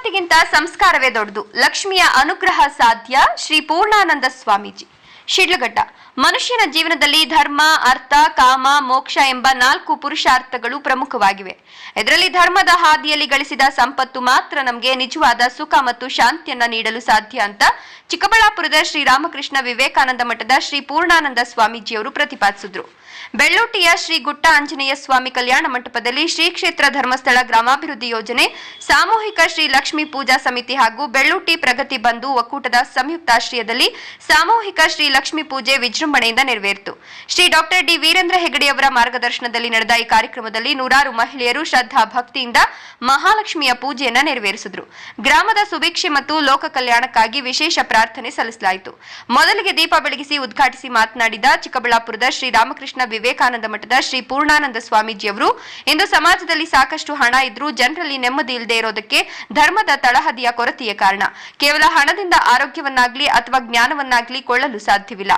ಸಂಪತ್ತಿಗಿಂತ ಸಂಸ್ಕಾರವೇ ದೊಡ್ಡದು. ಲಕ್ಷ್ಮಿಯ ಅನುಗ್ರಹ ಸಾಧ್ಯ. ಶ್ರೀ ಪೂರ್ಣಾನಂದ ಸ್ವಾಮೀಜಿ, ಶಿಡ್ಲಘಟ್ಟ. ಮನುಷ್ಯನ ಜೀವನದಲ್ಲಿ ಧರ್ಮ, ಅರ್ಥ, ಕಾಮ, ಮೋಕ್ಷ ಎಂಬ 4 ಪುರುಷಾರ್ಥಗಳು ಪ್ರಮುಖವಾಗಿವೆ. ಇದರಲ್ಲಿ ಧರ್ಮದ ಹಾದಿಯಲ್ಲಿ ಗಳಿಸಿದ ಸಂಪತ್ತು ಮಾತ್ರ ನಮಗೆ ನಿಜವಾದ ಸುಖ ಮತ್ತು ಶಾಂತಿಯನ್ನ ನೀಡಲು ಸಾಧ್ಯ ಅಂತ ಚಿಕ್ಕಬಳ್ಳಾಪುರದ ಶ್ರೀರಾಮಕೃಷ್ಣ ವಿವೇಕಾನಂದ ಮಠದ ಶ್ರೀ ಪೂರ್ಣಾನಂದ ಸ್ವಾಮೀಜಿಯವರು ಪ್ರತಿಪಾದಿಸಿದರು. ಬೆಳ್ಳೂಟಿಯ ಶ್ರೀ ಗುಟ್ಟ ಆಂಜನೇಯ ಸ್ವಾಮಿ ಕಲ್ಯಾಣ ಮಂಟಪದಲ್ಲಿ ಶ್ರೀ ಕ್ಷೇತ್ರ ಧರ್ಮಸ್ಥಳ ಗ್ರಾಮಾಭಿವೃದ್ಧಿ ಯೋಜನೆ, ಸಾಮೂಹಿಕ ಶ್ರೀ ಲಕ್ಷ್ಮೀ ಪೂಜಾ ಸಮಿತಿ ಹಾಗೂ ಬೆಳ್ಳೂಟಿ ಪ್ರಗತಿ ಬಂಧು ಒಕ್ಕೂಟದ ಸಂಯುಕ್ತಾಶ್ರಯದಲ್ಲಿ ಸಾಮೂಹಿಕ ಶ್ರೀ ಲಕ್ಷ್ಮೀ ಪೂಜೆ ವಿಜೃಂಭಣೆಯಿಂದ ನೆರವೇರಿತು. ಶ್ರೀ ಡಾಕ್ಟರ್ ಡಿ ವೀರೇಂದ್ರ ಹೆಗಡೆಯವರ ಮಾರ್ಗದರ್ಶನದಲ್ಲಿ ನಡೆದ ಈ ಕಾರ್ಯಕ್ರಮದಲ್ಲಿ ನೂರಾರು ಮಹಿಳೆಯರು ಶ್ರದ್ಧಾ ಭಕ್ತಿಯಿಂದ ಮಹಾಲಕ್ಷ್ಮಿಯ ಪೂಜೆಯನ್ನ ನೆರವೇರಿಸಿದರು. ಗ್ರಾಮದ ಸುಭಿಕ್ಷೆ ಮತ್ತು ಲೋಕ ಕಲ್ಯಾಣಕ್ಕಾಗಿ ವಿಶೇಷ ಪ್ರಾರ್ಥನೆ ಸಲ್ಲಿಸಲಾಯಿತು. ಮೊದಲಿಗೆ ದೀಪ ಬೆಳಗಿಸಿ ಉದ್ಘಾಟಿಸಿ ಮಾತನಾಡಿದ ಚಿಕ್ಕಬಳ್ಳಾಪುರದ ಶ್ರೀರಾಮಕೃಷ್ಣ ವಿವೇಕಾನಂದ ಮಠದ ಶ್ರೀ ಪೂರ್ಣಾನಂದ ಸ್ವಾಮೀಜಿಯವರು, ಇಂದು ಸಮಾಜದಲ್ಲಿ ಸಾಕಷ್ಟು ಹಣ ಇದ್ರೂ ಜನರಲ್ಲಿ ನೆಮ್ಮದಿ ಇಲ್ಲದೆ ಇರೋದಕ್ಕೆ ಧರ್ಮದ ತಳಹದಿಯ ಕೊರತೆಯೇ ಕಾರಣ. ಕೇವಲ ಹಣದಿಂದ ಆರೋಗ್ಯವನ್ನಾಗ್ಲಿ ಅಥವಾ ಜ್ಞಾನವನ್ನಾಗ್ಲಿ ಕೊಳ್ಳಲು ಸಾಧ್ಯವಿಲ್ಲ.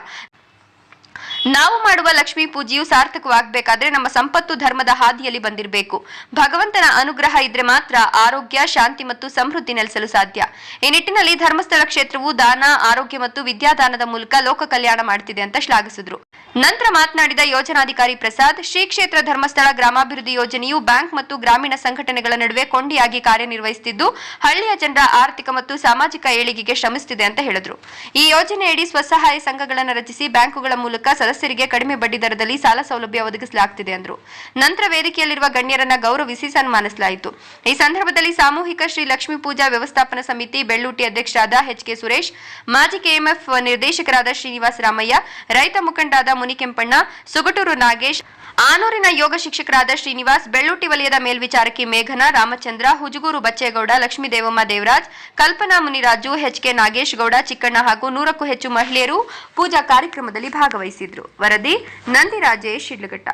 ನಾವು ಮಾಡುವ ಲಕ್ಷ್ಮೀ ಪೂಜೆಯು ಸಾರ್ಥಕವಾಗಬೇಕಾದ್ರೆ ನಮ್ಮ ಸಂಪತ್ತು ಧರ್ಮದ ಹಾದಿಯಲ್ಲಿ ಬಂದಿರಬೇಕು. ಭಗವಂತನ ಅನುಗ್ರಹ ಇದ್ರೆ ಮಾತ್ರ ಆರೋಗ್ಯ, ಶಾಂತಿ ಮತ್ತು ಸಮೃದ್ಧಿ ನೆಲೆಸಲು ಸಾಧ್ಯ. ಈ ನಿಟ್ಟಿನಲ್ಲಿ ಧರ್ಮಸ್ಥಳ ಕ್ಷೇತ್ರವು ದಾನ, ಆರೋಗ್ಯ ಮತ್ತು ವಿದ್ಯಾದಾನದ ಮೂಲಕ ಲೋಕ ಕಲ್ಯಾಣ ಮಾಡುತ್ತಿದೆ ಅಂತ ಶ್ಲಾಘಿಸಿದರು. ನಂತರ ಮಾತನಾಡಿದ ಯೋಜನಾಧಿಕಾರಿ ಪ್ರಸಾದ್, ಶ್ರೀ ಕ್ಷೇತ್ರ ಧರ್ಮಸ್ಥಳ ಗ್ರಾಮಾಭಿವೃದ್ಧಿ ಯೋಜನೆಯು ಬ್ಯಾಂಕ್ ಮತ್ತು ಗ್ರಾಮೀಣ ಸಂಘಟನೆಗಳ ನಡುವೆ ಕೊಂಡಿಯಾಗಿ ಕಾರ್ಯನಿರ್ವಹಿಸುತ್ತಿದ್ದು ಹಳ್ಳಿಯ ಜನರ ಆರ್ಥಿಕ ಮತ್ತು ಸಾಮಾಜಿಕ ಏಳಿಗೆಗೆ ಶ್ರಮಿಸುತ್ತಿದೆ ಅಂತ ಹೇಳಿದರು. ಈ ಯೋಜನೆಯಡಿ ಸ್ವಸಹಾಯ ಸಂಘಗಳನ್ನು ರಚಿಸಿ ಬ್ಯಾಂಕುಗಳ ಮೂಲಕ ಸದಸ್ಯರಿಗೆ ಕಡಿಮೆ ಬಡ್ಡಿ ದರದಲ್ಲಿ ಸಾಲ ಸೌಲಭ್ಯ ಒದಗಿಸಲಾಗುತ್ತಿದೆ ಎಂದರು. ನಂತರ ವೇದಿಕೆಯಲ್ಲಿರುವ ಗಣ್ಯರನ್ನ ಗೌರವಿಸಿ ಸನ್ಮಾನಿಸಲಾಯಿತು. ಈ ಸಂದರ್ಭದಲ್ಲಿ ಸಾಮೂಹಿಕ ಶ್ರೀ ಲಕ್ಷ್ಮೀ ಪೂಜಾ ವ್ಯವಸ್ಥಾಪನಾ ಸಮಿತಿ ಬೆಳ್ಳೂಟಿ ಅಧ್ಯಕ್ಷರಾದ ಎಚ್ ಕೆ ಸುರೇಶ್, ಮಾಜಿ ಕೆಎಂಎಫ್ ನಿರ್ದೇಶಕರಾದ ಶ್ರೀನಿವಾಸ ರಾಮಯ್ಯ, ರೈತ ಮುಖಂಡರಾದ ಮುನಿಕೆಂಪಣ್ಣ, ಸುಗಟೂರು ನಾಗೇಶ್, ಆನೂರಿನ ಯೋಗ ಶಿಕ್ಷಕರಾದ ಶ್ರೀನಿವಾಸ್, ಬೆಳ್ಳೂಟಿ ವಲಯದ ಮೇಲ್ವಿಚಾರಕಿ ಮೇಘನ, ರಾಮಚಂದ್ರ, ಹುಜುಗೂರು ಬಚ್ಚೇಗೌಡ, ಲಕ್ಷ್ಮೀ ದೇವಮ್ಮ ದೇವರಾಜ್, ಕಲ್ಪನಾ ಮುನಿರಾಜು, ಎಚ್ ಕೆ ನಾಗೇಶ್ ಗೌಡ, ಚಿಕ್ಕಣ್ಣ ಹಾಗೂ 100ಕ್ಕೂ ಹೆಚ್ಚು ಮಹಿಳೆಯರು ಪೂಜಾ ಕಾರ್ಯಕ್ರಮದಲ್ಲಿ ಭಾಗವಹಿಸಿದ್ರು. ವರದಿ ನಂದಿರಾಜೇಶ್, ಶಿಡ್ಲಘಟ್ಟ.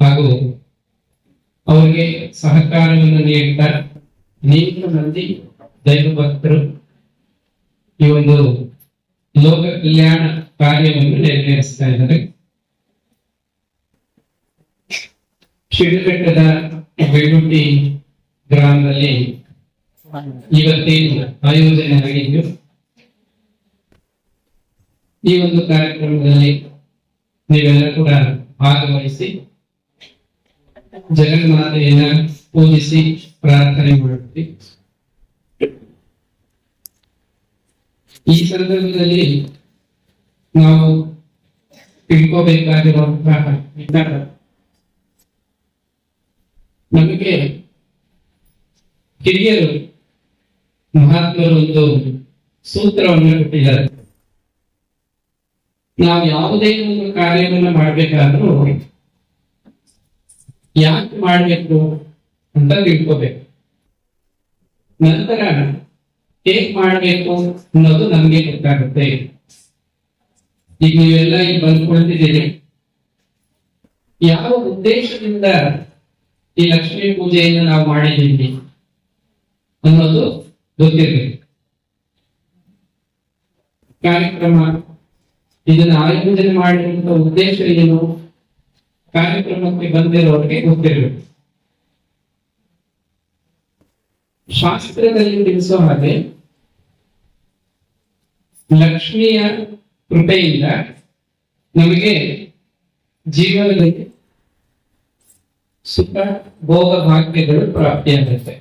ಹಾಗೂ ಅವರಿಗೆ ಸಹಕಾರವನ್ನು ನೀಡಿದ ಅನೇಕ ಮಂದಿ ದೈವ ಭಕ್ತರು ಈ ಒಂದು ಲೋಕ ಕಲ್ಯಾಣ ಕಾರ್ಯವನ್ನು ನೆರವೇರಿಸ್ತಾ ಇದ್ದಾರೆ. ಶಿಡ್ಲಘಟ್ಟದ ಬೆಳ್ಳೂಟಿ ಗ್ರಾಮದಲ್ಲಿ ಇವತ್ತೇನು ಆಯೋಜನೆ ಆಗಿದ್ದು, ಈ ಒಂದು ಕಾರ್ಯಕ್ರಮದಲ್ಲಿ ನೀವೆಲ್ಲ ಕೂಡ ಭಾಗವಹಿಸಿ ಜಗನ್ಮಾತೆಯನ್ನ ಪೂಜಿಸಿ ಪ್ರಾರ್ಥನೆ ಮಾಡುತ್ತೀವಿ. ಈ ಸಂದರ್ಭದಲ್ಲಿ ನಾವು ತಿಳ್ಕೋಬೇಕಾಗಿರುವಂತಹ ವಿಚಾರ, ನಮಗೆ ಹಿರಿಯರು ಮಹಾತ್ಮರು ಒಂದು ಸೂತ್ರವನ್ನು ಕೊಟ್ಟಿದ್ದಾರೆ. ನಾವು ಯಾವುದೇ ಒಂದು ಕಾರ್ಯವನ್ನು ಮಾಡಬೇಕಾದ್ರೂ ಯಾಕೆ ಮಾಡಬೇಕು ಅಂತ ತಿಳ್ಕೋಬೇಕು. ನಂತರ ಹೇಗ್ ಮಾಡ್ಬೇಕು ಅನ್ನೋದು ನಮ್ಗೆ ಗೊತ್ತಾಗುತ್ತೆ. ಈಗ ನೀವೆಲ್ಲ ಇಲ್ಲಿ ಬಂದ್ಕೊಳ್ತಿದ್ದೀರಿ, ಯಾವ ಉದ್ದೇಶದಿಂದ ಈ ಲಕ್ಷ್ಮೀ ಪೂಜೆಯನ್ನು ನಾವು ಮಾಡಿದ್ದೀವಿ ಅನ್ನೋದು ಗೊತ್ತಿರಬೇಕು. ಕಾರ್ಯಕ್ರಮ ಇದನ್ನ ಆಯೋಜನೆ ಮಾಡಿರುವಂತ ಉದ್ದೇಶ ಏನು, ಕಾರ್ಯಕ್ರಮಕ್ಕೆ ಬಂದಿರೋರಿಗೆ ಗೊತ್ತಿರಬೇಕು. ಶಾಸ್ತ್ರದಲ್ಲಿ ತಿಳಿಸೋ ಹಾಗೆ ಲಕ್ಷ್ಮಿಯ ಕೃಪೆಯಿಂದ ನಮಗೆ ಜೀವನದಲ್ಲಿ ಸುಖ ಭೋಗ ಭಾಗ್ಯಗಳು ಪ್ರಾಪ್ತಿಯಾಗುತ್ತೆ.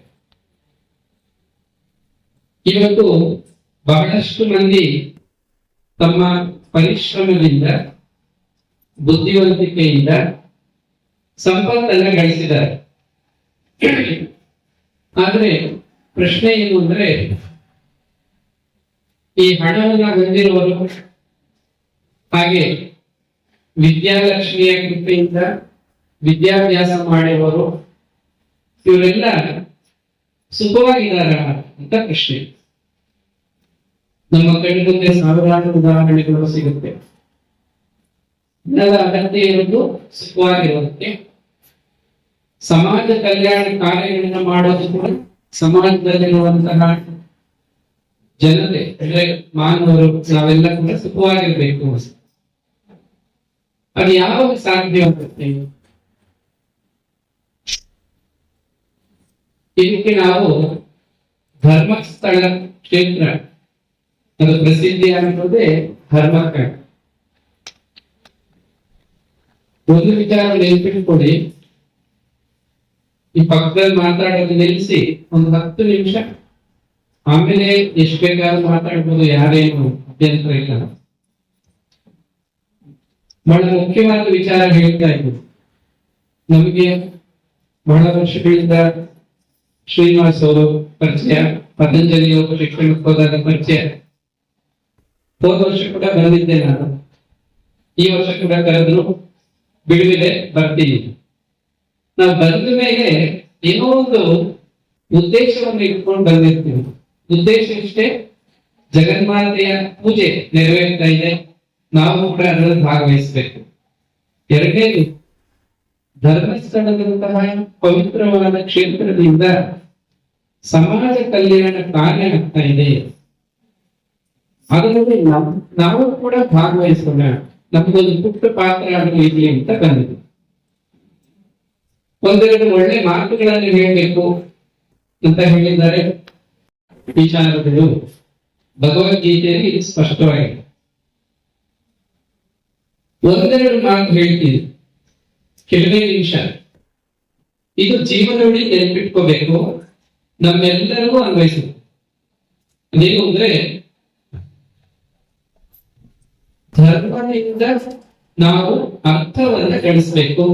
ಇವತ್ತು ಬಹಳಷ್ಟು ಮಂದಿ ತಮ್ಮ ಪರಿಶ್ರಮದಿಂದ, ಬುದ್ಧಿವಂತಿಕೆಯಿಂದ ಸಂಪತ್ತನ್ನು ಗಳಿಸಿದ್ದಾರೆ. ಆದ್ರೆ ಪ್ರಶ್ನೆ ಏನು ಅಂದ್ರೆ, ಈ ಹಣವನ್ನ ಹೊಂದಿರುವವರು ಹಾಗೆ ವಿದ್ಯಾಲಕ್ಷ್ಮಿಯ ಕೃಪೆಯಿಂದ ವಿದ್ಯಾಭ್ಯಾಸ ಮಾಡಿರುವರು ಇವರೆಲ್ಲ ಸುಖವಾಗಿದ್ದಾರ ಅಂತ ಪ್ರಶ್ನೆ. ನಮ್ಮ ಕಣ್ಣು ಮುಂದೆ ಸಾವಿರಾರು ಉದಾಹರಣೆಗಳು ಸಿಗುತ್ತೆ. ಎಲ್ಲರ ಅಗತ್ಯ ಇರೋದು ಸುಖವಾಗಿರೋದಕ್ಕೆ. ಸಮಾಜ ಕಲ್ಯಾಣ ಕಾರ್ಯಗಳನ್ನ ಮಾಡೋದು ಕೂಡ ಸಮಾಜದಲ್ಲಿರುವಂತಹ ಜನತೆ ಅಂದ್ರೆ ಮಾನವರು ನಾವೆಲ್ಲ ಕೂಡ ಸುಖವಾಗಿರ್ಬೇಕು. ಅದು ಯಾವಾಗ ಸಾಧ್ಯವಾಗುತ್ತೆ ಇದಕ್ಕೆ ನಾವು ಧರ್ಮಸ್ಥಳ ಕ್ಷೇತ್ರ ಅದು ಪ್ರಸಿದ್ಧಿ ಅನ್ನೋದೇ ಧರ್ಮಕ್ಕೆ. ಒಂದು ವಿಚಾರ ನೆನಪಿಟ್ಕೊಳ್ಳಿ, ಈ ಪಕ್ಕದಲ್ಲಿ ಮಾತಾಡೋದು ನಿಲ್ಲಿಸಿ ಒಂದು 10 ನಿಮಿಷ, ಆಮೇಲೆ ಎಷ್ಟು ಬೇಕಾದ್ರೂ ಮಾತಾಡ್ಬೋದು, ಯಾರೇನು ಅಭ್ಯಂತರ ಇಲ್ಲ. ಬಹಳ ಮುಖ್ಯವಾದ ವಿಚಾರ ಹೇಳ್ತಾ ಇದ್ರು. ನಮಗೆ ಬಹಳ ವರ್ಷಗಳಿಂದ ಶ್ರೀನಿವಾಸ್ ಅವರು ಪರಿಚಯ, ಪತಂಜಲಿ ಅವರು ಶಿಕ್ಷಣಕ್ಕೆ ಹೋದಾಗ ಪರಿಚಯ. ಹೋದ ವರ್ಷ ಕೂಡ ಬಂದಿದ್ದೆ ನಾನು, ಈ ವರ್ಷ ಕೂಡ ಕರೆದ್ರು, ಬಿಡುವಿದೆ ಬರ್ತೀನಿ. ನಾವು ಬಂದ ಮೇಲೆ ಏನೋ ಒಂದು ಉದ್ದೇಶವನ್ನು ಇಟ್ಕೊಂಡು ಬಂದಿರ್ತೀವಿ. ಉದ್ದೇಶ ಇಷ್ಟೇ, ಜಗನ್ಮಾತೆಯ ಪೂಜೆ ನೆರವೇರ್ತಾ ಇದೆ, ನಾವು ಕೂಡ ಅದರಲ್ಲಿ ಭಾಗವಹಿಸಬೇಕು. ಎರಡನೇದು, ಧರ್ಮಸ್ಥಳದಂತಹ ಪವಿತ್ರವಾದ ಕ್ಷೇತ್ರದಿಂದ ಸಮಾಜ ಕಲ್ಯಾಣ ಕಾರ್ಯ ಆಗ್ತಾ ಇದೆ, ಅದರಲ್ಲಿ ನಾವು ಕೂಡ ಭಾಗವಹಿಸೋಣ, ನಮಗೊಂದು ಪುಟ್ಟ ಪಾತ್ರ ಆಗಲು ಇರಲಿ ಅಂತ ಬಂದಿದೆ. ಒಂದೆರಡು ಒಳ್ಳೆ ಮಾತುಗಳನ್ನು ಹೇಳಬೇಕು ಅಂತ ಹೇಳಿದ್ದಾರೆ ವಿಚಾರಗಳು. ಭಗವದ್ಗೀತೆಯಲ್ಲಿ ಇದು ಸ್ಪಷ್ಟವಾಗಿದೆ. ಒಂದೆರಡು ಮಾತು ಹೇಳ್ತೀನಿ, ಕೆಲವೇ ನಿಮಿಷ. ಇದು ಜೀವನದಲ್ಲಿ ನೆನಪಿಟ್ಕೋಬೇಕು, ನಮ್ಮೆಲ್ಲರಿಗೂ ಅನ್ವಯಿಸಬೇಕು. ಅದೇನು ಅಂದ್ರೆ, ಧರ್ಮದಿಂದ ನಾವು ಅರ್ಥವನ್ನ ಗಳಿಸಬೇಕು.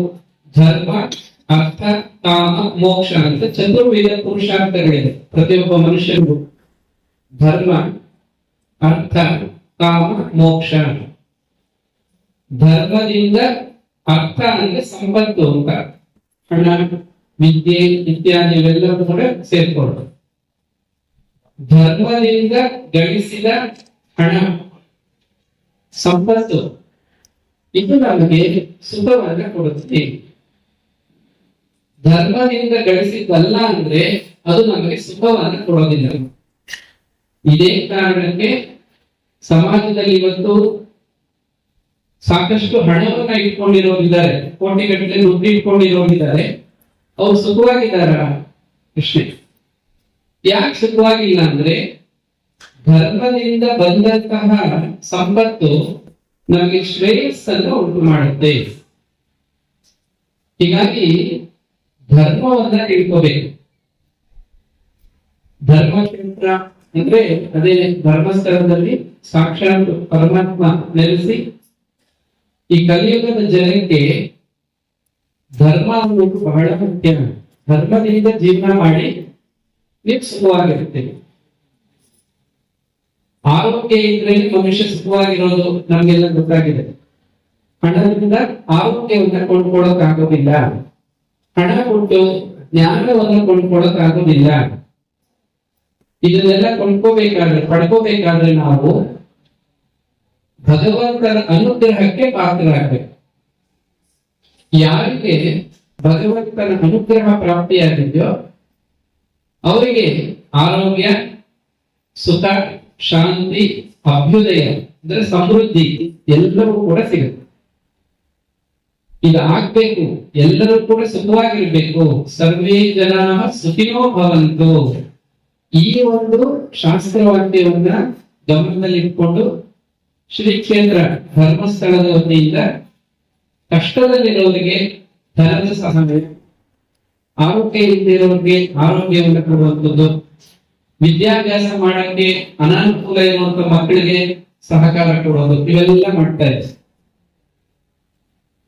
ಧರ್ಮ, ಅರ್ಥ, ಕಾಮ, ಮೋಕ್ಷ ಅಂತ ಚತುರ್ವಿಧ ಪುರುಷಾರ್ಥಗಳಿದೆ ಪ್ರತಿಯೊಬ್ಬ ಮನುಷ್ಯನಿಗೂ. ಧರ್ಮ, ಅರ್ಥ, ಕಾಮ, ಮೋಕ್ಷ. ಧರ್ಮದಿಂದ ಅರ್ಥ ಅಂದ್ರೆ ಸಂಪತ್ತು ಅಂತ, ಹಣ, ವಿದ್ಯೆ ಇತ್ಯಾದಿ ಇವೆಲ್ಲವೂ ಕೂಡ ಸೇರ್ಕೊಂಡು. ಧರ್ಮದಿಂದ ಗಳಿಸಿದ ಹಣ, ಸಂಪತ್ತು, ಇದು ನಮಗೆ ಸುಖವನ್ನ ಕೊಡುತ್ತೆ. ಧರ್ಮದಿಂದ ಗಳಿಸಿದ್ದಲ್ಲ ಅಂದ್ರೆ ಅದು ನಮಗೆ ಸುಖವನ್ನ ಕೊಡೋದಿಲ್ಲ. ಇದೇ ಕಾರಣಕ್ಕೆ ಸಮಾಜದಲ್ಲಿ ಇವತ್ತು ಸಾಕಷ್ಟು ಹಣವನ್ನ ಇಟ್ಕೊಂಡಿರೋರಿದ್ದಾರೆ, ಕೋಟಿಗಟ್ಟಲೆ ದುಡ್ಡು ಇಟ್ಕೊಂಡಿರೋರಿದ್ದಾರೆ. ಅವ್ರು ಸುಖವಾಗಿದ್ದಾರ? ಪ್ರಶ್ನೆ. ಯಾಕೆ ಸುಖವಾಗಿಲ್ಲ ಅಂದ್ರೆ, ಧರ್ಮದಿಂದ ಬಂದಂತಹ ಸಂಪತ್ತು ನಮಗೆ ಶ್ರೇಯಸ್ಸನ್ನು ಉಂಟು ಮಾಡುತ್ತೆ. ಹೀಗಾಗಿ ಧರ್ಮವನ್ನ ತಿಳ್ಕೋಬೇಕು. ಧರ್ಮಕ್ಷೇತ್ರ ಅಂದ್ರೆ ಅದೇ ಧರ್ಮಸ್ಥಳದಲ್ಲಿ ಸಾಕ್ಷಾತ್ ಪರಮಾತ್ಮ ನೆಲೆಸಿ ಈ ಕಲಿಯುಗದ ಜನಕ್ಕೆ ಧರ್ಮ ಅನ್ನೋದು ಬಹಳ ಮುಖ್ಯ. ಧರ್ಮದಿಂದ ಜೀವನ ಮಾಡಿ ನೀವು ಸುಖವಾಗಿರುತ್ತೇವೆ. ಆರೋಗ್ಯ ಇದ್ರೆ ಮನುಷ್ಯ ಸುಖವಾಗಿರೋದು ನಮ್ಗೆಲ್ಲ ಗೊತ್ತಾಗಿದೆ. ಹಣದಿಂದ ಆರೋಗ್ಯವನ್ನ ಕೊಂಡ್ಕೊಳ್ಳೋಕಾಗೋದಿಲ್ಲ, ಹಣ ಕೊಟ್ಟು ಜ್ಞಾನವನ್ನ ಕೊಂಡ್ಕೊಳ್ಳೋಕಾಗೋದಿಲ್ಲ. ಇದನ್ನೆಲ್ಲ ಪಡ್ಕೋಬೇಕಾದ್ರೆ ನಾವು ಭಗವಂತನ ಅನುಗ್ರಹಕ್ಕೆ ಪಾತ್ರರಾಗಬೇಕು. ಯಾರಿಗೆ ಭಗವಂತನ ಅನುಗ್ರಹ ಪ್ರಾಪ್ತಿಯಾಗಿದೆಯೋ ಅವರಿಗೆ ಆರೋಗ್ಯ, ಸುಖ, ಶಾಂತಿ, ಅಭ್ಯುದಯ ಅಂದ್ರೆ ಸಮೃದ್ಧಿ ಎಲ್ಲವೂ ಕೂಡ ಸಿಗುತ್ತೆ. ಇದು ಆಗ್ಬೇಕು, ಎಲ್ಲರೂ ಕೂಡ ಸುಖವಾಗಿರ್ಬೇಕು. ಸರ್ವೇ ಜನ ಸುಖಿನೋ ಭವಂತು. ಈ ಒಂದು ಶಾಸ್ತ್ರವಾಕ್ಯವನ್ನ ಗಮನದಲ್ಲಿಟ್ಕೊಂಡು ಶ್ರೀ ಕ್ಷೇತ್ರ ಧರ್ಮಸ್ಥಳದ ವತಿಯಿಂದ ಕಷ್ಟದಲ್ಲಿರೋರಿಗೆ ಧನದ ಸಹಾಯ, ಆರೋಗ್ಯ ಇಲ್ಲದಿರೋರಿಗೆ ಆರೋಗ್ಯವನ್ನು ಕೊಡುವಂಥದ್ದು, ವಿದ್ಯಾಭ್ಯಾಸ ಮಾಡಕ್ಕೆ ಅನಾನುಕೂಲ ಇರುವಂತ ಮಕ್ಕಳಿಗೆ ಸಹಕಾರ ಕೊಡೋದು, ಇವೆಲ್ಲ ಮಾಡ್ತಾ ಇದೆ.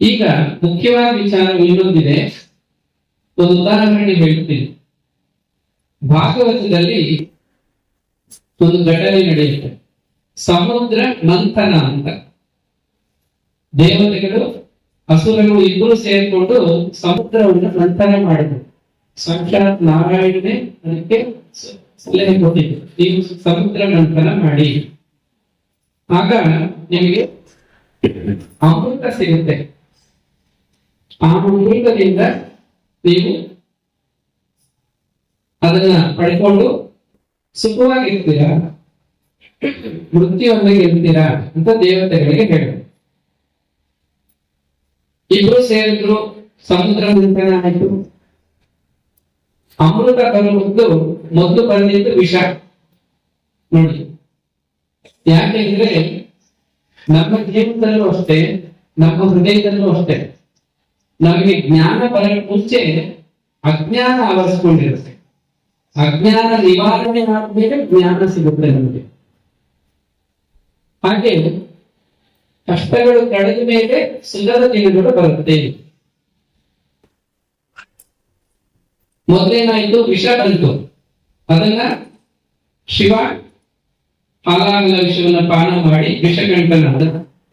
ಈಗ ಮುಖ್ಯವಾದ ವಿಚಾರ ಇನ್ನೊಂದಿದೆ, ಒಂದು ಉದಾಹರಣೆ ಹೇಳ್ತೀನಿ. ಭಾಗವತದಲ್ಲಿ ಒಂದು ಘಟನೆ ನಡೆಯುತ್ತೆ. ಸಮುದ್ರ ಮಂಥನ ಅಂತ. ದೇವತೆಗಳು ಅಸುರಗಳು ಇಬ್ಬರು ಸೇರಿಕೊಂಡು ಸಮುದ್ರವನ್ನು ಮಂಥನ ಮಾಡಿದ್ರು. ಸಾಕ್ಷಾತ್ ನಾರಾಯಣನೇ ಅದಕ್ಕೆ ಸಲಹೆ ಕೊಟ್ಟಿದ್ರು, ನೀವು ಸಮುದ್ರ ಮಂಥನ ಮಾಡಿ, ಆಗ ನಿಮಗೆ ಅಮೃತ ಸಿಗುತ್ತೆ. ಆ ಅಮೃತದಿಂದ ನೀವು ಅದನ್ನ ಪಡ್ಕೊಂಡು ಸುಖವಾಗಿರ್ತೀರಾ, ಮೃತ್ಯುವನ್ನ ಗೆಲ್ತೀರಾ ಅಂತ ದೇವತೆಗಳಿಗೆ ಹೇಳಿದ್ರು. ಇಬ್ರು ಸೇರಿದ್ರು, ಸಮುದ್ರ ಮಂಥನ ಆಯ್ತು. ಅಮೃತ ಬರುವುದು ಮೊದಲು ಬಂದಿದ್ದು ವಿಷ. ನೋಡಿ, ಯಾಕೆಂದ್ರೆ ನಮ್ಮ ಜೀವನದಲ್ಲೂ ಅಷ್ಟೇ, ನಮ್ಮ ಹೃದಯದಲ್ಲೂ ಅಷ್ಟೇ, ನಮಗೆ ಜ್ಞಾನ ಬರಲು ಮುಂಚೆ ಅಜ್ಞಾನ ಆವರಿಸಿಕೊಂಡಿರುತ್ತೆ. ಅಜ್ಞಾನ ನಿವಾರಣೆ ಆದ್ಮೇಲೆ ಜ್ಞಾನ ಸಿಗುತ್ತೆ ನಮಗೆ. ಹಾಗೆ ಕಷ್ಟಗಳು ಕಳೆದ ಮೇಲೆ ಸುಂದರ ದಿನಗಳು ಬರುತ್ತೆ. ಮೊದಲೇನಾಯ್ತು, ವಿಷ ಬಂತು, ಅದನ್ನ ಶಿವ ಹಾಲಾಗಲ ವಿಷವನ್ನ ಪಾನ ಮಾಡಿ ವಿಷಗಂಟನಾದ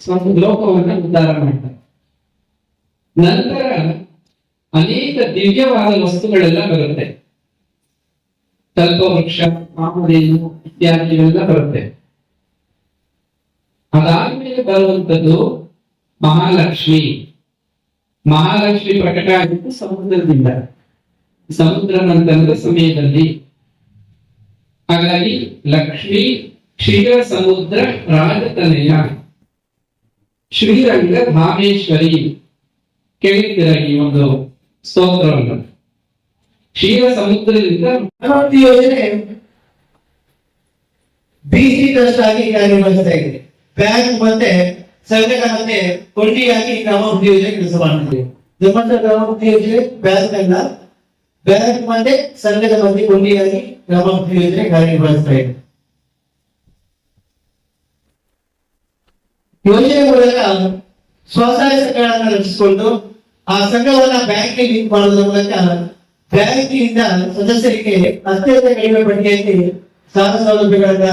ಸ್ವಲ್ಪ ಲೋಕವನ್ನ ಉದ್ಧಾರ ಮಾಡ್ತಾರೆ. ನಂತರ ಅನೇಕ ದಿವ್ಯವಾದ ವಸ್ತುಗಳೆಲ್ಲ ಬರುತ್ತೆ, ಕಲ್ಪವೃಕ್ಷ, ಕಾಮಧೇನು ಇತ್ಯಾದಿಗಳೆಲ್ಲ ಬರುತ್ತೆ. ಅದಾದ್ಮೇಲೆ ಬರುವಂತದ್ದು ಮಹಾಲಕ್ಷ್ಮಿ. ಮಹಾಲಕ್ಷ್ಮಿ ಪ್ರಕಟ ಆಗಿದ್ದು ಸಮುದ್ರದಿಂದ, ಸಮುದ್ರ ಮಂಥನದ ಸಮಯದಲ್ಲಿ. ಹಾಗಾಗಿ ಲಕ್ಷ್ಮಿ ಕ್ಷೀರ ಸಮುದ್ರ ರಾಜತನಯ ಶ್ರೀರಂಗ ಧಾಮೇಶ್ವರಿ. ಕೇಳಿದ್ದೀರ ಈ ಒಂದು ಸ್ತೋತ್ರವನ್ನು? ಕ್ಷೀರ ಸಮುದ್ರದಿಂದ ಯೋಜನೆ ಬಿಸಿ ಟ್ರಸ್ಟ್ ಆಗಿ ಕಾರ್ಯನಿರ್ವಹಿಸ್ತಾ ಇದೆ. ಬ್ಯಾಂಕ್ ಮತ್ತೆ ಸಂಘದ ಮತ್ತೆ ಕೊಂಡಿಯಾಗಿ ಗ್ರಾಮಾಭಿವೃದ್ಧಿ ಯೋಜನೆ ಕೆಲಸ ಮಾಡ್ತಿದೆ. ಧರ್ಮಸ್ಥಳ ಗ್ರಾಮಾಭಿವೃದ್ಧಿ ಯೋಜನೆ ಬ್ಯಾಂಕ್ ಅಲ್ಲ, ಬ್ಯಾಂಕ್ ಮತ್ತೆ ಸಂಘದ ಮಧ್ಯೆ ಕೊಂಡಿಯಾಗಿ ಗ್ರಾಮಾಭಿವೃದ್ಧಿ ಯೋಜನೆ ಕಾರ್ಯನಿರ್ವಹಿಸ್ತಾ ಇದೆ. ಯೋಜನೆ ಮೂಲಕ ಸ್ವಸಹಾಯ ಸಂಘಗಳನ್ನ ರಚಿಸಿಕೊಂಡು ಆ ಸಂಘವನ್ನ ಬ್ಯಾಂಕ್ ಲಿಂಕ್ ಮಾಡುವುದರ ಮೂಲಕ ಬ್ಯಾಂಕಿನಿಂದ ಸದಸ್ಯರಿಗೆ ಅತ್ಯಂತ ಕಡಿಮೆ ಬಡ್ಡಿಯಲ್ಲಿ ಸಾಲ ಸೌಲಭ್ಯಗಳನ್ನ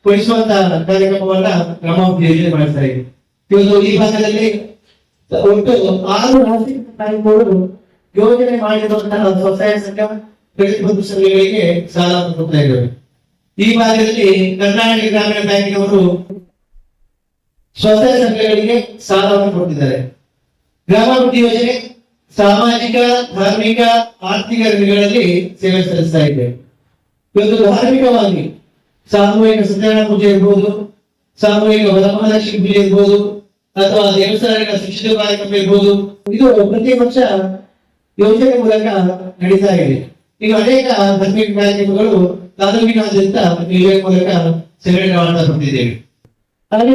ಕೊಡಿಸುವಂತಹ ಕಾರ್ಯಕ್ರಮವನ್ನ ಗ್ರಾಮಾಭಿವೃದ್ಧಿ ಯೋಜನೆ ಮಾಡ್ತಾ ಇದೆ. ಇವತ್ತು ಈ ಭಾಗದಲ್ಲಿ ಒಟ್ಟು 6 ಆರ್ಥಿಕ ಬ್ಯಾಂಕ್ಗಳು ಯೋಜನೆ ಮಾಡಿರುವಂತಹ ಸ್ವಸಹಾಯ ಸಂಘ ಪ್ರತಿಬಂಧು ಸಂಘಗಳಿಗೆ ಸಾಲ ಕೊಡ್ತಾ ಇದ್ದಾರೆ. ಈ ಭಾಗದಲ್ಲಿ ಕರ್ನಾಟಕ ಗ್ರಾಮೀಣ ಬ್ಯಾಂಕಿನವರು ಸ್ವಸಹಾಯ ಸಂಘಗಳಿಗೆ ಸಾಲವನ್ನು ಕೊಡ್ತಿದ್ದಾರೆ. ಗ್ರಾಮಾಭಿವೃದ್ಧಿ ಯೋಜನೆ ಸಾಮಾಜಿಕ, ಧಾರ್ಮಿಕ, ಆರ್ಥಿಕ ರಂಗಗಳಲ್ಲಿ ಸೇವೆ ಸಲ್ಲಿಸ್ತಾ ಇದೆ. ಇವತ್ತು ಧಾರ್ಮಿಕವಾಗಿ ಸಾಮೂಹಿಕ ಸತ್ಯನಾರಾಯಣ ಪೂಜೆ ಇರ್ಬೋದು, ಸಾಮೂಹಿಕ ವರಮಹಾಲಕ್ಷ್ಮಿ ಪೂಜೆ ಇರ್ಬೋದು, ಅಥವಾ ದೇವಸ್ಥಾನಗಳ ಶಿಕ್ಷಣ ಕಾರ್ಯಕ್ರಮ ಇರ್ಬೋದು, ಇದು ಪ್ರತಿ ವರ್ಷ ಯೋಜನೆ ಮೂಲಕ ನಡೀತಾ ಇದೆ. ಈಗ ಅನೇಕ ಧಾರ್ಮಿಕ ಕಾರ್ಯಕ್ರಮಗಳು ತಾಲೂಕಿನಾದ್ಯಂತ ಯೋಜನೆ ಮೂಲಕ ಸೇವೆ ಮಾಡ್ತಾ ಬರ್ತಿದ್ದೇವೆ. ಹಾಗೆ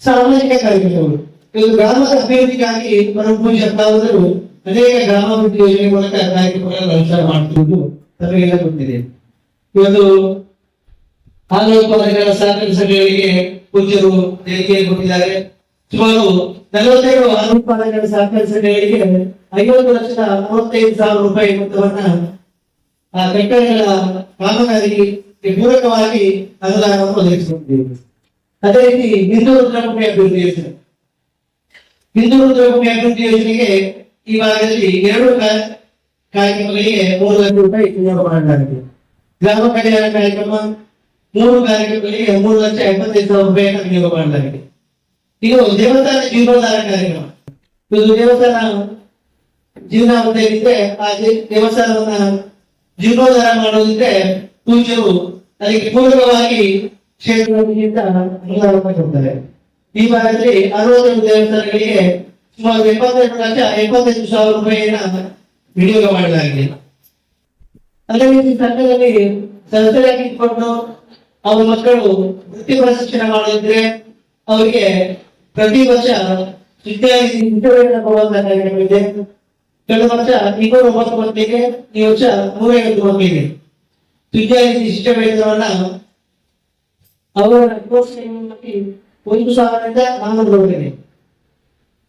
ಸಾಮಾಜಿಕ ಕಾರ್ಯಕ್ರಮಗಳು, ಇದು ಗ್ರಾಮದ ಅಭಿವೃದ್ಧಿಗಾಗಿ ಪರಮ ಪೂಜ್ಯ ಅಪ್ಪಾವರು ಅನೇಕ ಗ್ರಾಮಾಭಿವೃದ್ಧಿ ಯೋಜನೆ ಮೂಲಕ ಕಾರ್ಯಕ್ರಮಗಳನ್ನು ಅನುಷ್ಠಾನ ಮಾಡುತ್ತಿರುವುದು ತಮಗೆಲ್ಲ ಗೊತ್ತಿದೆ. ಇವತ್ತು ಆಲೋಚನೆಗಳ ಸಹಕಾರ ಸಂಘಗಳಿಗೆ ಪೂಜ್ಯರು ದೇಣಿಗೆಯನ್ನು ಕೊಟ್ಟಿದ್ದಾರೆ. ಸುಮಾರು 47 ಆಲೋಚನೆಗಳ ಸಹಕಾರ ಸಂಘಗಳಿಗೆ 50,35,000 ರೂಪಾಯಿ ಮೊತ್ತವನ್ನ ಆ ಕಟ್ಟಡಗಳ ಕಾಮಗಾರಿಗೆ ಪೂರಕವಾಗಿ ಅನುದಾನವನ್ನು ಒದಗಿಸಿಕೊಂಡಿದ್ದೇವೆ. ಅದೇ ರೀತಿ ಹಿಂದೂ ರುದ್ರಭೂಮಿ ಅಭಿವೃದ್ಧಿ ಯೋಜನೆ, ಹಿಂದೂ ರುದ್ರಭೂಮಿ ಅಭಿವೃದ್ಧಿ ಯೋಜನೆಗೆ ಈ ಭಾಗದಲ್ಲಿ 2 ಕಾರ್ಯಕ್ರಮಗಳಿಗೆ 3 ಲಕ್ಷ ರೂಪಾಯಿ ವಿನಿಯೋಗ ಮಾಡಲಾಗಿದೆ. ಗ್ರಾಮ ಕಲ್ಯಾಣ ಕಾರ್ಯಕ್ರಮ 3 ಕಾರ್ಯಕ್ರಮಗಳಿಗೆ 3,75,000 ರೂಪಾಯಿಯನ್ನು ವಿನಿಯೋಗ ಮಾಡಲಾಗಿದೆ. ಇದು ದೇವಸ್ಥಾನ ಜೀರ್ಣೋದ್ಧಾರ ಕಾರ್ಯಕ್ರಮ. ಇದು ದೇವಸ್ಥಾನ ಜೀರ್ಣಾವಸ್ಥೆಯಲ್ಲಿದ್ದರೆ ಆ ದೇವಸ್ಥಾನವನ್ನ ಜೀರ್ಣೋದ್ಧಾರ ಮಾಡೋದಿದ್ರೆ ಪೂಜ್ಯರು ಅದಕ್ಕೆ ಪೂರಕವಾಗಿ ಕ್ಷೇತ್ರದಿಂದ ಅನುದಾನ ಕೊಡ್ತಾರೆ. ಈ ಭಾಗದಲ್ಲಿ 60 ದೇವಸ್ಥಾನಗಳಿಗೆ ಸುಮಾರು 75,000 ರೂಪಾಯಿಯನ್ನ ವಿನಿಯೋಗ ಮಾಡಲಾಗಿದೆ. ಅದೇ ರೀತಿ ಸಂಘದಲ್ಲಿ ಸದಸ್ಯರಾಗಿ ಇಟ್ಕೊಂಡು ಅವರ ಮಕ್ಕಳು ವೃತ್ತಿಪರ ಶಿಕ್ಷಣ ಮಾಡೋದಿದ್ರೆ ಅವರಿಗೆ ಪ್ರತಿ ವರ್ಷ ಕೊಡುವಂತಹ ಕಾರ್ಯಕ್ರಮ ಇದೆ. ಕಳೆದ ವರ್ಷ 209 ಮಕ್ಕಳಿಗೆ, ಈ ವರ್ಷ 150 ಮಕ್ಕಳಿಗೆ ವಿದ್ಯಾರ್ಥಿ ಶಿಕ್ಷಣ ವೇತನವನ್ನ ಅವರ ಕೋರ್ಸ್ನಲ್ಲಿ 1,000ರಿಂದ 400 ರೂಪಾಯಿಗೆ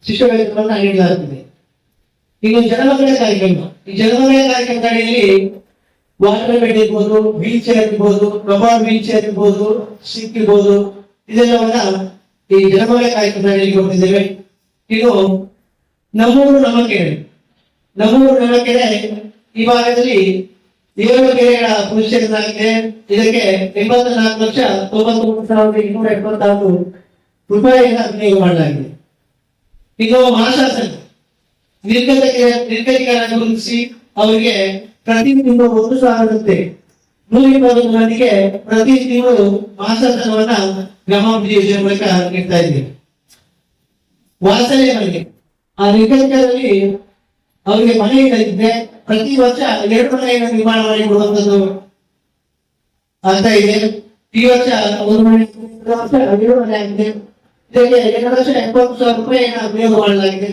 ಶಿಕ್ಷಣ ವೇತನವನ್ನ ನೀಡಲಾಗುತ್ತದೆ. ಇನ್ನು ಜನಮಂಗಳ ಕಾರ್ಯಕ್ರಮ, ಈ ಜನಮಂಗಳ ಕಾರ್ಯಕ್ರಮದ ಅಡಿಯಲ್ಲಿ ವಾಟರ್ ಬೆಡ್ ಇರ್ಬೋದು, ವೀಲ್ ಚೇರ್ ಇರ್ಬೋದು, ಪ್ರಭಾವ್ ವೀಲ್ ಚೇರ್ ಇರ್ಬೋದು, ಸಿಕ್ ಇರ್ಬೋದು, ಇದೆಲ್ಲವನ್ನ ಈ ಜನಮಂಗಳ ಕಾರ್ಯಕ್ರಮದ ಅಡಿಯಲ್ಲಿ ಕೊಟ್ಟಿದ್ದೇವೆ. ಇದು ನಮ್ಮೂರು ನಮ್ಮ ಕೆರೆ, ನಮ್ಮೂರು ನಮ್ಮ ಕೆರೆ ಈ ಭಾಗದಲ್ಲಿ 7 ಕೆರೆಗಳ ಪುನಶ್ಚೇತನಾಗಿದೆ. ಇದಕ್ಕೆ 84,93,276 ರೂಪಾಯಿಯನ್ನು ವಿನಿಯೋಗ ಮಾಡಲಾಗಿದೆ. ಇನ್ನು ಮಹಾಶಾಸನ ನಿರ್ಗತಿಕರನ್ನು ಗುರುತಿಸಿ ಅವರಿಗೆ ಪ್ರತಿ ತಿಂಗಳು 1,000ರಂತೆ 120 ಮಂದಿಗೆ ಪ್ರತಿ ತಿಂಗಳು ಮಹಾಶಾಸನವನ್ನ ಗ್ರಾಮಾಭಿವೃದ್ಧಿ ಯೋಜನೆ ಮೂಲಕ ನೀಡ್ತಾ ಇದ್ದೀವಿ. ವಾಸನೆ ಮನೆಗೆ ಆ ನಿರ್ಗತಿಕರಲ್ಲಿ ಅವರಿಗೆ ಮನೆ ಇಲ್ಲದಿದ್ರೆ ಪ್ರತಿ ವರ್ಷ 2 ಮನೆಯನ್ನು ನಿರ್ಮಾಣ ಮಾಡಿ ಕೊಡುವಂಥದ್ದು ಅಂತ ಇದೆ. ಈ ವರ್ಷ 1 ಮನೆ, 7 ಮನೆ ಆಗಿದೆ. ಇದಕ್ಕೆ 2,70,000 ರೂಪಾಯಿಯನ್ನು ವಿನಿಯೋಗ ಮಾಡಲಾಗಿದೆ.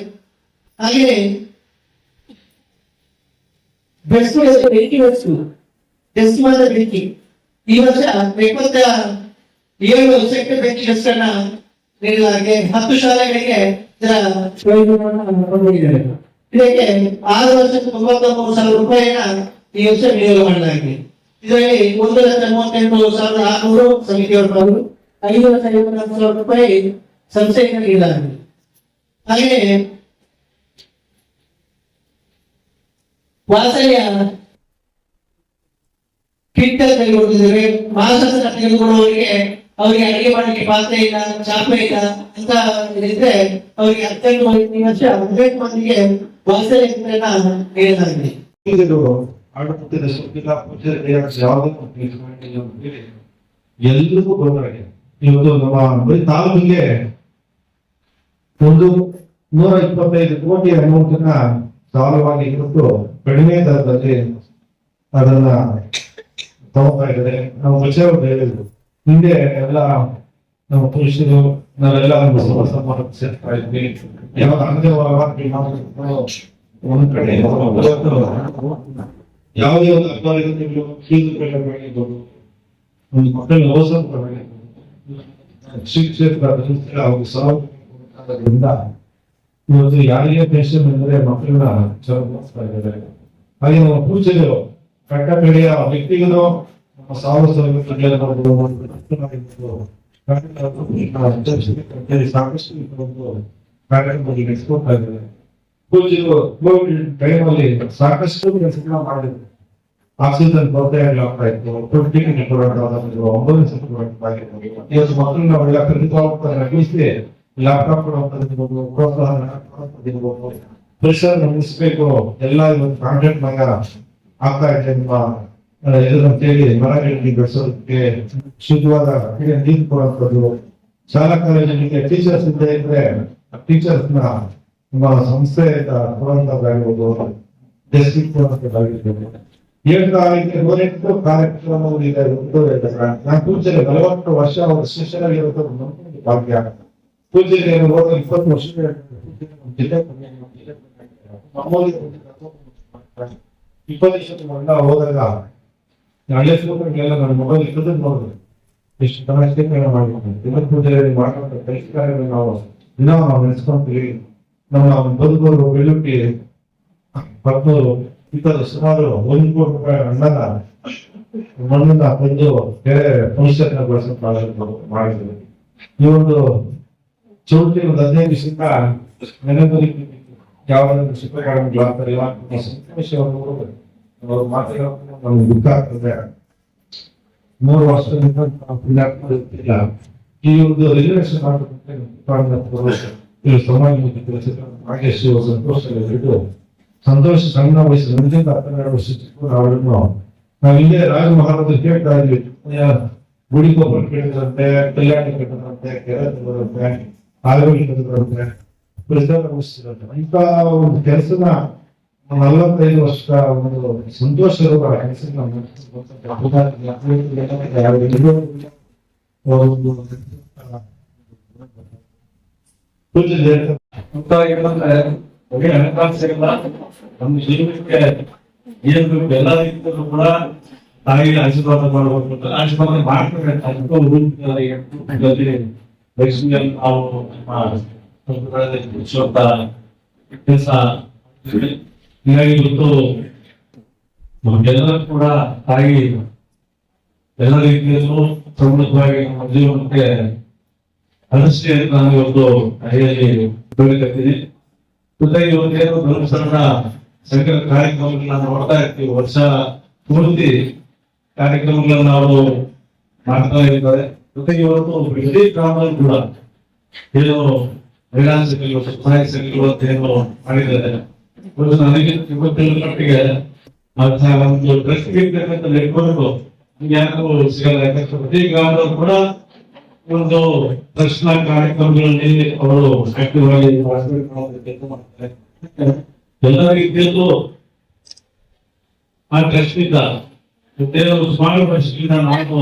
ಹಾಗೆಯೇ ಬೆಂಕಿ ವಸ್ತು ಡೆಸಿಮಲ್ ಬೆಂಕಿ ಈ ವರ್ಷ 27 ಸೆಕ್ಟರ್ ಬೆಂಕಿ ವಸ್ತನ್ನ ನೀಡಲಾಗಿದೆ. 10 ಶಾಲೆಗಳಿಗೆ ಇದರ ಪ್ರಯೋಜನವನ್ನು ಹೊಂದಿದ್ದಾರೆ. ಇದಕ್ಕೆ 6 ವರ್ಷಕ್ಕೆ 99,000 ರೂಪಾಯಿಯನ್ನ ಈ ವರ್ಷ ವಿನಿಯೋಗ ಮಾಡಲಾಗಿದೆ. ಇದರಲ್ಲಿ 1,38,600 ಸಮಿತಿಯವರು ಪಾಲ್ಗೊಂಡು 5,54,000 ರೂಪಾಯಿ ಸಂಸ್ಥೆಯಿಂದ ನೀಡಲಾಗಿದೆ. ಹಾಗೆಯೇ ವಾಸನೆಯ ಕಿಟ್ ತೆಗೆದುಕೊಂಡಿದ್ದೇವೆ. ಮಾಸದ ತೆಗೆದುಕೊಳ್ಳುವವರಿಗೆ ಅವರಿಗೆ ಅಡಿಗೆ ಮಾಡಲಿಕ್ಕೆ ಪಾತ್ರೆ ಇಲ್ಲ, ಚಾಪೆ ಇಲ್ಲ ಅಂತ ಇದ್ರೆ ಅವರಿಗೆ 18 ವರ್ಷ 18 ಮಂದಿಗೆ ವಾಸನೆ ಕಿಟ್ಟನ್ನ ನೀಡಲಾಗಿದೆ. ಎಲ್ರಿಗೂ ಬರಲಾಗಿದೆ. ಇವತ್ತು ನಮ್ಮ ಬರೀ ತಾಲೂಕಿಗೆ 125 ಕೋಟಿ ಅಮೌಂಟ್ ಸಾಲವಾಗಿ ಕೊಟ್ಟು ಕಡಿಮೆ ದರದಲ್ಲಿ ಅದನ್ನ ತಗೋತಾ ಇದ್ದಾರೆ. ನಾವು ವಿಷಯವನ್ನು ಹೇಳಿದ್ರು, ಹಿಂದೆ ಎಲ್ಲ ನಮ್ಮ ಪುರುಷರು ನಾವೆಲ್ಲ ಸೇರ್ತಾ ಇದ್ವಿ. ಯಾವಾಗ ಒಂದ್ ಕಡೆ ಯಾವುದೇ ಒಂದು ಅಪರಾಧಗಳು ಮಾಡಿರ್ಬೋದು, ಒಂದು ಮಕ್ಕಳ ಅವಸರ ಶಿಕ್ಷೆ ಅವ್ರಿಗೆ ಸಾಲದಿಂದ ಇವತ್ತು ಯಾರಿಗೆ ಪೆನ್ಷನ್ ಅಂದ್ರೆ ಮಕ್ಕಳನ್ನ ಚೆನ್ನಾಗಿಸ್ತಾ ಇದ್ದಾರೆ. ಹಾಗೆ ನಮ್ಮ ಪೂಜೆಗಳು ಕಟ್ಟ ಕಡೆಯ ವ್ಯಕ್ತಿಗಳು ನಮ್ಮ ಸಾಲ ಸಾಕಷ್ಟು ಕಾರ್ಯಕ್ರಮದಲ್ಲಿ ನಡೆಸ್ಕೊಡ್ತಾ ಇದ್ದಾರೆ. ಪೂಜೆಗಳು ಕೋವಿಡ್ ಟೈಮಲ್ಲಿ ಸಾಕಷ್ಟು ಕೆಲಸಗಳನ್ನ ಮಾಡಿದ್ರು. ಆಕ್ಸಿಜನ್ ಕೊರತೆ ಆಗ್ತಾ ಇತ್ತು, ಇವತ್ತು ಮಕ್ಕಳನ್ನ ಒಳ್ಳೆ ಪ್ರತಿಭಾವಂತ ನಗಿಸಿ ಲ್ಯಾಪ್ಟಾಪ್ ಕೊಡುವಂತದ್ದು, ಪ್ರೋತ್ಸಾಹ ಪ್ರೆಷರ್ ನಿಲ್ಲಿಸಬೇಕು, ಎಲ್ಲ ಇವತ್ತು ಕಾಂಟ್ರಾಕ್ಟ್ ಮಗ ಆಗ್ತಾ ಇದೆ. ನಿಮ್ಮ ಅಂತೇಳಿ ಮರಗಳಿಗೆ ಬೆಳೆಸೋದಕ್ಕೆ ಶುದ್ಧವಾದ ನೀರು ಕೊಡುವಂಥದ್ದು, ಶಾಲಾ ಕಾಲೇಜಿಗೆ ಟೀಚರ್ಸ್ ಇದ್ದೇ ಇದ್ರೆ ಟೀಚರ್ಸ್ ನ ನಿಮ್ಮ ಸಂಸ್ಥೆಯಿಂದ ಕೊಡುವಂತದ್ದಾಗಿರ್ಬೋದು, ಡಿಸ್ಟ್ರಿಕ್ಟ್ ಕೊಡುವಂತದ್ದಾಗಿರ್ಬೋದು. 7 ತಾರೀಕಿಗೆ ಕಾರ್ಯಕ್ರಮಗಳು ಇದೆ. ನಾನು ಪೂಜೆಗೆ 40 ವರ್ಷ ಅವರ ಶಿಷ್ಯರಾಗಿರೋದು ಭಾಗ್ಯ. ಪೂಜೆಗೆ 20 ವರ್ಷ ಜಿಲ್ಲೆ 20 ವರ್ಷ ಹೋದಾಗ ಹಳೆ ಫೋಟೋಗಳೆಲ್ಲ ನನ್ನ ಮೊಬೈಲ್ ಇರೋದನ್ನ ನೋಡಿದ್ರು. ಎಷ್ಟು ಚೆನ್ನಾಗಿ ಮಾಡ್ಕೊಂಡು ಪೂಜೆ ಮಾಡುವಂತ ಕೆಲಸಗಳನ್ನು ನಾವು ನೆನೆಸ್ಕೊಂತೀವಿ. ನಮ್ಮ ಬದುಕೂರು ಬೆಳ್ಳುಟ್ಟಿ 10 ಇತರ ಸುಮಾರು 1 ಕೋಟಿ ರೂಪಾಯಿ ಹಣನ ಮಣ್ಣನ್ನ ತಂದು ಬೇರೆ ಭವಿಷ್ಯನ ಮಾಡಿದ್ರು. ಈ ಒಂದು ಚೌಟ್ರಿ ಒಂದು 15 ದಿವಸದಿಂದ ನೆನಪಲ್ಲಿ ಯಾವ ಶಿಲ್ಪಕಾರಗಳಾಗ್ತಾರೆ ಅವರು ಮಾತಾಡೋ ನಮ್ಗೆ ದುಃಖ ಆಗ್ತದೆ. 3 ವರ್ಷದಿಂದ ಇಲ್ಲ ಈ ಒಂದು ರಿಸರ್ವೇಶನ್ ಸಂತೋಷ ಸಂತೋಷ ಸಣ್ಣ ವಯಸ್ಸು 12 ವರ್ಷ ಅವರನ್ನು ನಾವು ಇಲ್ಲೇ ರಾಜ ಮಹಾರಾಜ ಕೇಳ್ತಾ ಇದ್ವಿ. ಗುಡಿ ಗೊಬ್ಬರ ಕೇಳಿದ್ರಂತೆ, ಕಲ್ಯಾಣ ಕಟ್ಟಿದ್ರಂತೆ, ಕೆರೆ ತೆಗೆದಂತೆ, ಆರೋಗ್ಯ ತೆಗೆದ್ರಂತೆ, ಇಂಥ ಒಂದು ಕೆಲಸನ 45 ವರ್ಷ ಒಂದು ಸಂತೋಷ ಕೆಲಸ ನಮ್ಮ ಜೀವನಕ್ಕೆ ಏನು ಎಲ್ಲ ರೀತಿಯಲ್ಲೂ ಕೂಡ ತಾಯಿಗೆ ಆಶೀರ್ವಾದ ಮಾಡಬೇಕು, ಆಶೀರ್ವಾದ ಮಾಡ್ತಾರೆ. ಲಕ್ಷ್ಮಿಯಲ್ಲಿ ನಾವು ಕೆಲಸ ಹೀಗಾಗಿ ಇವತ್ತು ನಮ್ಗೆಲ್ಲರೂ ಕೂಡ ತಾಯಿ ಎಲ್ಲ ರೀತಿಯಲ್ಲೂ ಪ್ರಮುಖವಾಗಿ ನಮ್ಮ ಜೀವನಕ್ಕೆ ಅನಿಷ್ಟೇ ನಾನು ಇವತ್ತು ಕೈಯಲ್ಲಿ ಬೆಳಕತ್ತೀನಿ. ಜೊತೆಗೆ ಇವತ್ತೇನು ಧರ್ಮಸ್ಥಳದ ಸಂಕಲ್ಪ ಕಾರ್ಯಕ್ರಮಗಳನ್ನ ನೋಡ್ತಾ ಇರ್ತೀವಿ. ವರ್ಷ ಪೂರ್ತಿ ಕಾರ್ಯಕ್ರಮಗಳನ್ನ ನಾವು ಮಾಡ್ತಾ ಇದ್ದಾರೆ. ಜೊತೆಗೆ ಇವತ್ತು ಇಡೀ ಗ್ರಾಮದಲ್ಲಿ ಕೂಡ ಏನು ಮಹಿಳಾ ಸಂಘಗಳು, ಸಹಾಯ ಸಂಘಗಳು ಅಂತ ಏನು ಮಾಡಿದ್ದಾರೆ. ನನಗೆ ಮಟ್ಟಿಗೆ ಒಂದು ಡ್ರೆಸ್ ಇಟ್ಕೊಂಡು ಯಾರು ಸಿಗಲ್ಲ. ಯಾಕಂದ್ರೆ ಪ್ರತಿ ಗ್ರಾಮದಲ್ಲೂ ಕೂಡ ಒಂದು ದರ್ಶನ ಕಾರ್ಯಕ್ರಮಗಳಲ್ಲಿ ಅವರು ಆಕ್ಟಿವ್ ಆಗಿ ಮಾಡ್ತಾರೆ. ಎಲ್ಲ ರೀತಿಯಲ್ಲೂ ಆ ಟ್ರಸ್ಟ್ ಇಂದ ಕೆಲವರು ಸ್ಮಾರಕ ಟ್ರಸ್ಟಿಂದ ನಾವು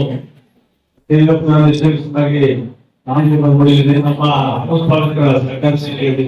ಸೇರಿಸಲಾಗಿ ನಾನು ನಮ್ಮ ಉತ್ಪಾದಕರ ಸರ್ಕಾರ ಸೇವೆಯಲ್ಲಿ